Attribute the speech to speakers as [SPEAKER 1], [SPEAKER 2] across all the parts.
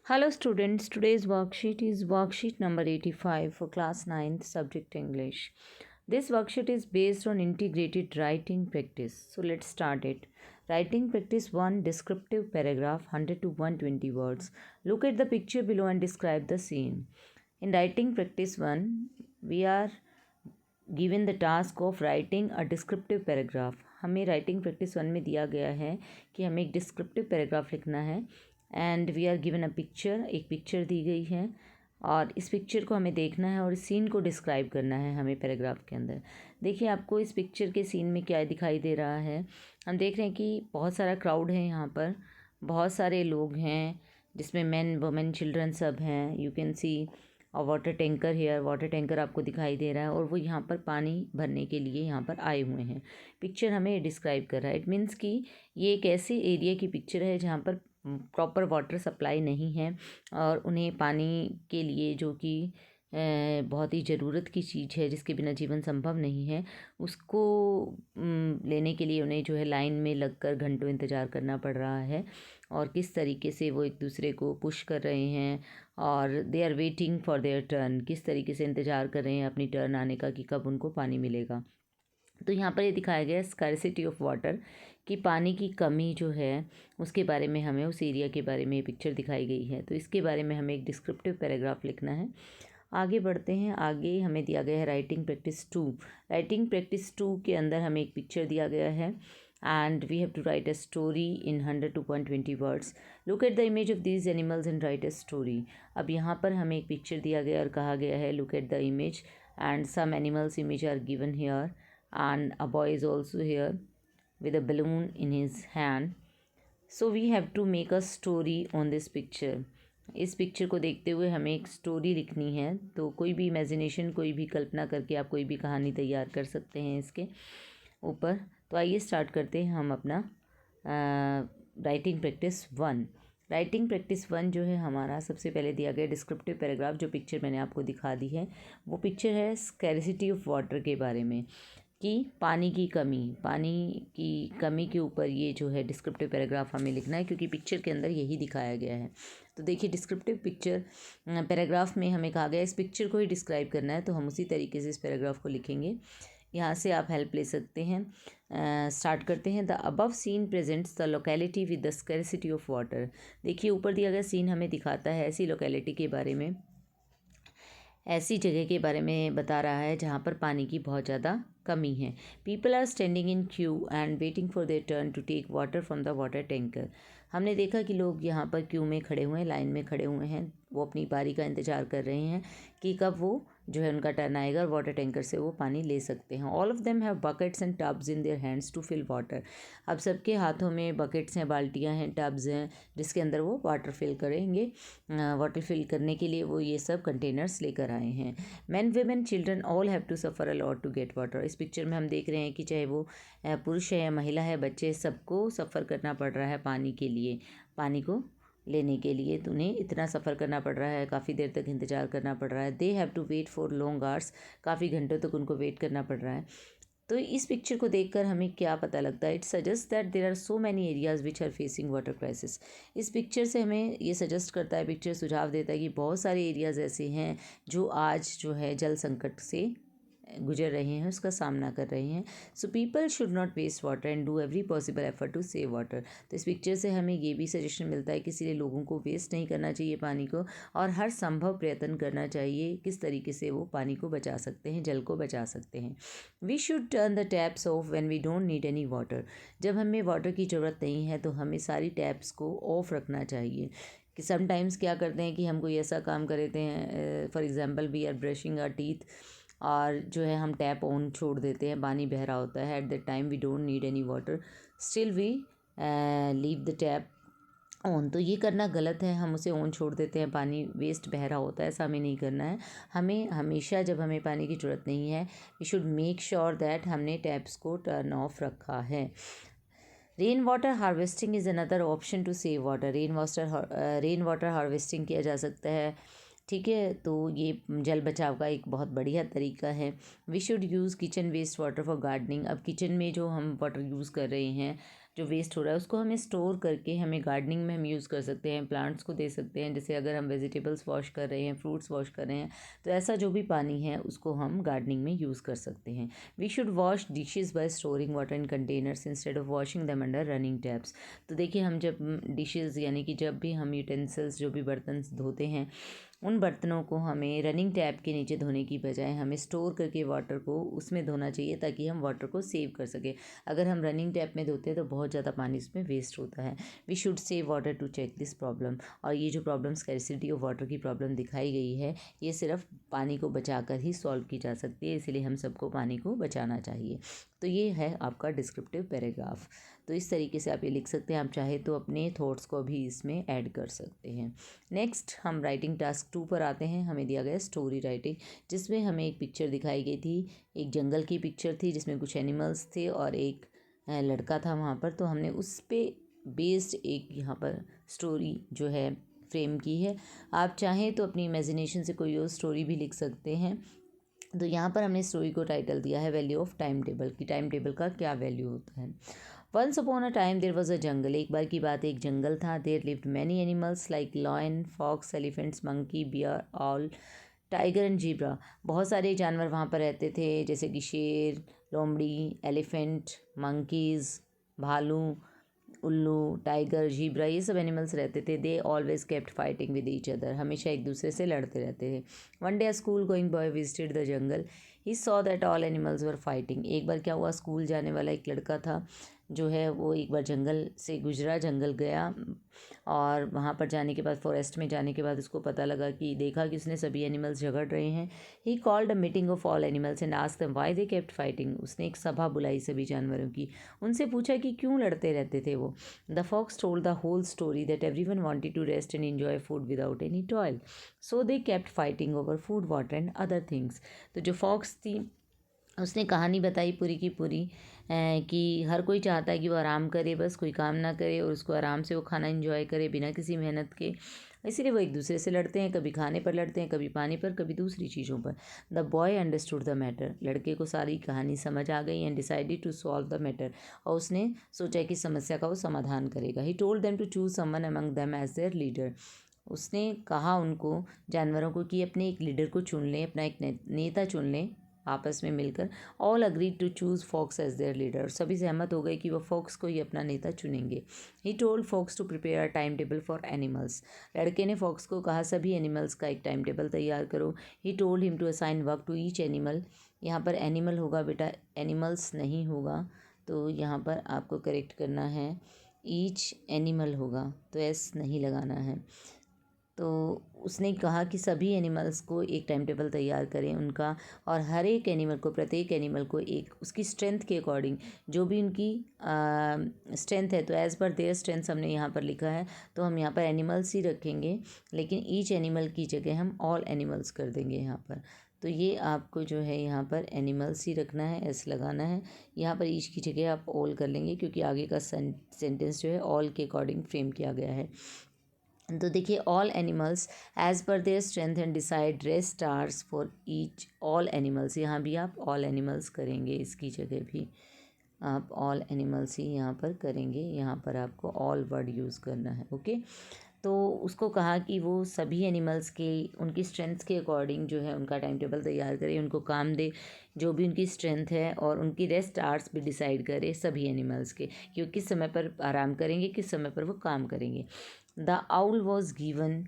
[SPEAKER 1] Hello students, today's worksheet is worksheet number 85 for class 9th subject English. This worksheet is based on integrated writing practice. So let's start it. Writing practice 1, descriptive paragraph 100 to 120 words. Look at the picture below and describe the scene. In writing practice 1, we are given the task of writing a descriptive paragraph. हमें writing practice 1 में दिया गया है कि हमें एक descriptive paragraph लिखना है and we are given a picture, एक पिक्चर दी गई है और इस पिक्चर को हमें देखना है और इस सीन को डिस्क्राइब करना है हमें पैराग्राफ के अंदर। देखिए आपको इस पिक्चर के सीन में क्या दिखाई दे रहा है। हम देख रहे हैं कि बहुत सारा क्राउड है, यहाँ पर बहुत सारे लोग हैं जिसमें मेन वुमेन चिल्ड्रन सब हैं। यू कैन सी और water tanker here, water tanker आपको दिखाई दे रहा है और वो यहाँ पर पानी भरने के लिए यहाँ पर आए हुए हैं। पिक्चर हमें डिस्क्राइब कर रहा है। इट मीन्स कि ये एक ऐसे एरिया की पिक्चर है जहाँ पर प्रॉपर वाटर सप्लाई नहीं है और उन्हें पानी के लिए जो कि बहुत ही ज़रूरत की चीज़ है जिसके बिना जीवन संभव नहीं है, उसको लेने के लिए उन्हें जो है लाइन में लगकर घंटों इंतज़ार करना पड़ रहा है और किस तरीके से वो एक दूसरे को पुश कर रहे हैं और they are waiting for their turn, किस तरीके से इंतज़ार कर रहे हैं अपनी टर्न आने का कि कब उनको पानी मिलेगा। तो यहाँ पर ये दिखाया गया है स्कैरसिटी ऑफ वाटर, कि पानी की कमी जो है उसके बारे में हमें, उस एरिया के बारे में ये पिक्चर दिखाई गई है। तो इसके बारे में हमें एक डिस्क्रिप्टिव पैराग्राफ लिखना है। आगे बढ़ते हैं। आगे हमें दिया गया है राइटिंग प्रैक्टिस 2। राइटिंग प्रैक्टिस 2 के अंदर हमें एक पिक्चर दिया गया है and we have to write a story in 100 to 120 words. Look at the image of these animals and write a story. अब यहाँ पर हमें एक पिक्चर दिया गया और कहा गया है look at the image and some animals image are given here and a boy is also here with a balloon in his hand. So we have to make a story on this picture. इस picture को देखते हुए हमें एक story लिखनी है। तो कोई भी इमेजिनेशन, कोई भी कल्पना करके आप कोई भी कहानी तैयार कर सकते हैं इसके ऊपर। तो आइए स्टार्ट करते हैं हम अपना राइटिंग प्रैक्टिस 1। राइटिंग प्रैक्टिस 1 जो है हमारा, सबसे पहले दिया गया डिस्क्रिप्टिव पैराग्राफ, जो पिक्चर मैंने आपको दिखा दी है वो पिक्चर है स्कैरसिटी ऑफ वाटर के बारे में, कि पानी की कमी के ऊपर ये जो है डिस्क्रिप्टिव पैराग्राफ हमें लिखना है क्योंकि पिक्चर के अंदर यही दिखाया गया है। तो देखिए डिस्क्रिप्टिव पिक्चर पैराग्राफ में हमें कहा गया इस पिक्चर को ही डिस्क्राइब करना है, तो हम उसी तरीके से इस पैराग्राफ को लिखेंगे। यहाँ से आप हेल्प ले सकते हैं। स्टार्ट करते हैं। The above scene presents the locality with the scarcity of water. देखिए ऊपर दिया गया सीन हमें दिखाता है ऐसी लोकेलिटी के बारे में, ऐसी जगह के बारे में बता रहा है जहाँ पर पानी की बहुत ज़्यादा कमी है। People are standing in queue and waiting for their turn to take water from the water tanker. हमने देखा कि लोग यहाँ पर क्यू में खड़े हुए हैं, लाइन में खड़े हुए हैं, वो अपनी बारी का इंतज़ार कर रहे हैं कि कब वो जो है उनका टर्न आएगा और वाटर टैंकर से वो पानी ले सकते हैं। All of them have buckets and tubs in their hands to fill water. अब सबके हाथों में बकेट्स हैं, बाल्टियाँ हैं, टब्स हैं जिसके अंदर वो वाटर फिल करेंगे। वाटर फिल करने के लिए वो ये सब कंटेनर्स लेकर आए हैं। Man women children all have to suffer a lot to get water. इस पिक्चर में हम देख रहे हैं कि चाहे वो पुरुष है या महिला है, बच्चे, सबको सफ़र करना पड़ रहा है पानी के लिए, पानी को लेने के लिए। तो उन्हें इतना सफ़र करना पड़ रहा है, काफ़ी देर तक इंतज़ार करना पड़ रहा है। They have to wait for long hours. काफ़ी घंटों तक उनको वेट करना पड़ रहा है। तो इस पिक्चर को देखकर हमें क्या पता लगता है? It suggest that there are so many areas which are facing water crisis. इस पिक्चर से हमें ये सजेस्ट करता है, पिक्चर सुझाव देता है कि बहुत सारे एरियाज़ ऐसे हैं जो आज जो है जल संकट से गुजर रहे हैं, उसका सामना कर रहे हैं। So people should not waste water and do every possible effort to save water. तो इस पिक्चर से हमें ये भी सजेशन मिलता है कि इसलिए लोगों को वेस्ट नहीं करना चाहिए पानी को और हर संभव प्रयत्न करना चाहिए किस तरीके से वो पानी को बचा सकते हैं, जल को बचा सकते हैं। We should turn the taps off when we don't need any water. जब हमें वाटर की ज़रूरत नहीं है तो हमें सारी टैप्स को ऑफ रखना चाहिए। कि समटाइम्स क्या करते हैं कि हम कोई ऐसा काम कर देते हैं, for example we are brushing our teeth और जो है हम टैप ऑन छोड़ देते हैं, पानी बह रहा होता है, at the time we don't need any water, still we leave the tap on. तो ये करना गलत है, हम उसे ऑन छोड़ देते हैं, पानी वेस्ट बह रहा होता है, ऐसा हमें नहीं करना है। हमें हमेशा जब हमें पानी की ज़रूरत नहीं है, we should make sure that हमने टैप्स को टर्न ऑफ रखा है। Rain water harvesting is another option to save water. Rain water harvesting किया जा सकता है, ठीक है। तो ये जल बचाव का एक बहुत बढ़िया तरीका है। We should use kitchen waste water for gardening. अब किचन में जो हम वाटर यूज़ कर रहे हैं जो वेस्ट हो रहा है उसको हमें स्टोर करके हमें गार्डनिंग में हम यूज़ कर सकते हैं, प्लांट्स को दे सकते हैं। जैसे अगर हम वेजिटेबल्स वॉश कर रहे हैं, फ्रूट्स वॉश कर रहे हैं, तो ऐसा जो भी पानी है उसको हम गार्डनिंग में यूज़ कर सकते हैं। We should wash dishes by storing water in containers instead of washing them under running taps. तो देखिए हम जब डिशेज़ यानी कि जब भी हम यूटेंसिल्स जो भी बर्तन धोते हैं, उन बर्तनों को हमें रनिंग टैप के नीचे धोने की बजाय हमें स्टोर करके वाटर को उसमें धोना चाहिए, ताकि हम वाटर को सेव कर सकें। अगर हम रनिंग टैप में धोते हैं तो बहुत ज़्यादा पानी उसमें वेस्ट होता है। We should save water to check this problem. और ये जो प्रॉब्लम स्कैरसिटी ऑफ वाटर की प्रॉब्लम दिखाई गई है, ये सिर्फ पानी को बचाकर ही सॉल्व की जा सकती है, इसलिए हम सबको पानी को बचाना चाहिए। तो ये है आपका डिस्क्रिप्टिव पैराग्राफ। तो इस तरीके से आप ये लिख सकते हैं। आप चाहे तो अपने थॉट्स को भी इसमें ऐड कर सकते हैं। नेक्स्ट हम राइटिंग टास्क 2 पर आते हैं। हमें दिया गया स्टोरी राइटिंग, जिसमें हमें एक पिक्चर दिखाई गई थी। एक जंगल की पिक्चर थी जिसमें कुछ एनिमल्स थे और एक लड़का था वहाँ पर। तो हमने उस पर बेस्ड एक यहाँ पर स्टोरी जो है फ्रेम की है। आप चाहें तो अपनी इमेजिनेशन से कोई और स्टोरी भी लिख सकते हैं। तो यहाँ पर हमने स्टोरी को टाइटल दिया है वैल्यू ऑफ टाइम टेबल, कि टाइम टेबल का क्या वैल्यू होता है। Once upon a time there was a jungle. एक बार की बात एक जंगल था। There lived many animals like lion, fox, elephants, monkey, bear, owl, tiger and zebra. बहुत सारे जानवर वहाँ पर रहते थे, जैसे कि शेर, लोमड़ी, एलिफेंट, मंकीज़, भालू, उल्लू, टाइगर, जीब्रा, ये सब एनिमल्स रहते थे। They always kept fighting with each other. हमेशा एक दूसरे से लड़ते रहते थे। One day school going boy visited the jungle. He saw that all animals were fighting. एक बार क्या हुआ, स्कूल जाने वाला एक लड़का था जो है वो एक बार जंगल से गुजरा, जंगल गया, और वहाँ पर जाने के बाद, फॉरेस्ट में जाने के बाद उसको पता लगा कि देखा कि उसने सभी एनिमल्स झगड़ रहे हैं। He called a meeting of all animals and asked them why they kept fighting. उसने एक सभा बुलाई सभी जानवरों की, उनसे पूछा कि क्यों लड़ते रहते थे वो। The fox told the whole story that everyone wanted to rest and enjoy food without any toil, so they kept fighting over food, water and other things. तो जो फॉक्स थी उसने कहानी बताई पूरी की पूरी कि हर कोई चाहता है कि वो आराम करे, बस कोई काम ना करे और उसको आराम से वो खाना एंजॉय करे बिना किसी मेहनत के। इसीलिए वो एक दूसरे से लड़ते हैं, कभी खाने पर लड़ते हैं, कभी पानी पर, कभी दूसरी चीज़ों पर। The boy understood the matter. लड़के को सारी कहानी समझ आ गई and decided to solve the matter. और उसने सोचा कि समस्या का वो समाधान करेगा। He told them to choose someone among them as their leader. उसने कहा उनको, जानवरों को, कि अपने एक लीडर को चुन लें, अपना एक नेता चुन लें आपस में मिलकर। All agreed to choose fox as their leader. सभी सहमत हो गए कि वो फॉक्स को ही अपना नेता चुनेंगे। He told fox to prepare a time table for animals. लड़के ने फॉक्स को कहा सभी एनिमल्स का एक टाइम टेबल तैयार करो। He told him to assign work to each animal. यहाँ पर एनिमल होगा बेटा, एनिमल्स नहीं होगा, तो यहाँ पर आपको करेक्ट करना है, ईच एनिमल होगा, तो एस नहीं लगाना है। तो उसने कहा कि सभी एनिमल्स को एक टाइम टेबल तैयार करें उनका, और हर एक एनिमल को, प्रत्येक एनिमल को एक उसकी स्ट्रेंथ के अकॉर्डिंग, जो भी उनकी स्ट्रेंथ है, तो एज़ पर देयर स्ट्रेंथ हमने यहाँ पर लिखा है, तो हम यहाँ पर एनिमल्स ही रखेंगे, लेकिन ईच एनिमल की जगह हम ऑल एनिमल्स कर देंगे यहाँ पर। तो ये आपको जो है यहाँ पर एनिमल्स ही रखना है, एस लगाना है। यहाँ पर ईच की जगह आप ऑल कर लेंगे, क्योंकि आगे का सेंटेंस जो है ऑल के अकॉर्डिंग फ्रेम किया गया है। तो देखिए, all animals as per their strength and decide rest stars for each all animals. यहाँ भी आप ऑल एनिमल्स करेंगे, इसकी जगह भी आप ऑल एनिमल्स ही यहाँ पर करेंगे। यहाँ पर आपको ऑल वर्ड यूज़ करना है, ओके। तो उसको कहा कि वो सभी एनिमल्स के उनकी स्ट्रेंथ्स के अकॉर्डिंग जो है उनका टाइम टेबल तैयार करे, उनको काम दे जो भी उनकी स्ट्रेंथ है, और उनकी रेस्ट आवर्स भी डिसाइड करे सभी एनिमल्स के, कि वो किस समय पर आराम करेंगे, किस समय पर वो काम करेंगे। The owl was given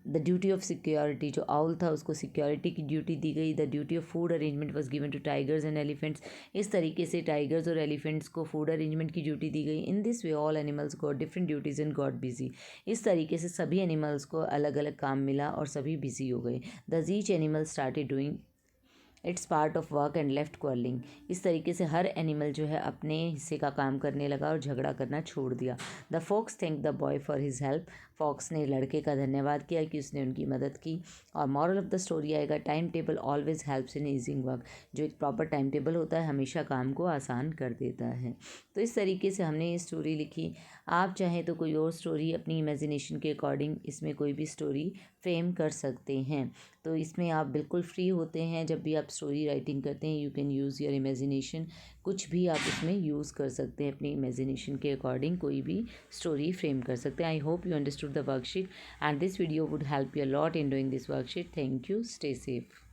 [SPEAKER 1] the duty of security. जो आउल था उसको सिक्योरिटी की ड्यूटी दी गई। The duty of food arrangement was given to tigers and elephants. इस तरीके से टाइगर्स और एलिफेंट्स को फूड अरेंजमेंट की ड्यूटी दी गई। In this way all animals got different duties and got busy. इस तरीके से सभी एनिमल्स को अलग अलग काम मिला और सभी बिजी हो गए। The each animal started doing its part of work and left quarreling. इस तरीके से हर एनिमल जो है अपने हिस्से का काम करने लगा और झगड़ा करना छोड़ दिया। The fox thank the boy for his help. Fox ने लड़के का धन्यवाद किया कि उसने उनकी मदद की। और मॉरल ऑफ द स्टोरी आएगा, time table always helps in easing work. जो एक प्रॉपर टाइम टेबल होता है हमेशा काम को आसान कर देता है। तो इस तरीके से हमने ये स्टोरी लिखी। आप चाहें तो कोई और स्टोरी अपनी इमेजिनेशन के अकॉर्डिंग इसमें कोई भी स्टोरी फ्रेम कर सकते हैं। तो इसमें आप बिल्कुल फ्री होते हैं, जब भी आप स्टोरी राइटिंग करते हैं, you can use your imagination. कुछ भी आप इसमें यूज़ कर सकते हैं, अपनी इमेजिनेशन के अकॉर्डिंग कोई भी स्टोरी फ्रेम कर सकते हैं। I hope you understood the worksheet and this video would help you a lot in doing this worksheet. Thank you, stay safe.